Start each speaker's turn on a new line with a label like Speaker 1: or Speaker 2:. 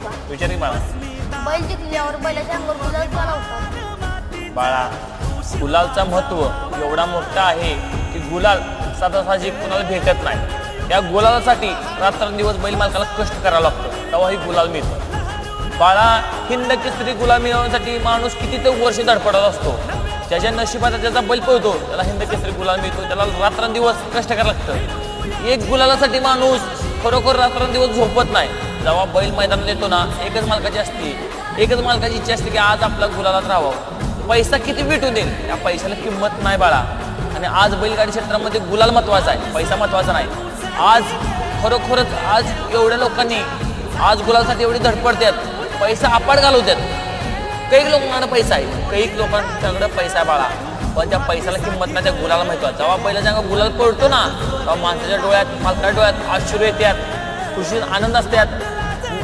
Speaker 1: का?
Speaker 2: विचार की बाळा.
Speaker 1: बैल जिंकल्यावर बैलाच्या अंगावर गुलाल का लावतात?
Speaker 2: बाळा, गुलालचं महत्त्व एवढा मोठा आहे की गुलाल सहजासहजी कुणाला भेटत नाही. त्या गुलालासाठी रात्रंदिवस बैल मालकाला कष्ट करावं लागतं, तेव्हा ही गुलाल मिळतं. बाळा, हिंद केसरी गुलाल मिळवण्यासाठी माणूस किती ते वर्ष धडपडत असतो. ज्याच्या नशिबात ज्याचा बैल पळतो त्याला हिंद केसरी गुलाल मिळतो. त्याला रात्रंदिवस कष्ट करावं लागतं. एक गुलालासाठी माणूस खरोखर रात्रंदिवस झोपत नाही. जेव्हा बैल मैदानात येतो ना, एकच मालकाची असते, एकच मालकाची इच्छा असते की आज आपला गुलालात राहावं. पैसा किती भेटून देईल, त्या पैशाला किंमत नाही बाळा. आणि आज बैलगाडी क्षेत्रामध्ये गुलाल महत्त्वाचा आहे, पैसा महत्त्वाचा नाही. आज खरोखरच आज एवढ्या लोकांनी आज गुलालासाठी एवढी धडपडतात, पैसा अपाट घालवतात. काही लोकांना पैसा आहे, काही लोकांच्याकडे पैसा आहे बाळा, पण त्या पैशाला किंमत नाही, त्या गुलाला महत्त्वाचं. जेव्हा बैलाच्या गुलाल पडतो ना, तेव्हा माणसाच्या डोळ्यात, मालकाच्या डोळ्यात अश्रू येतात, खुशीत आनंद असतात.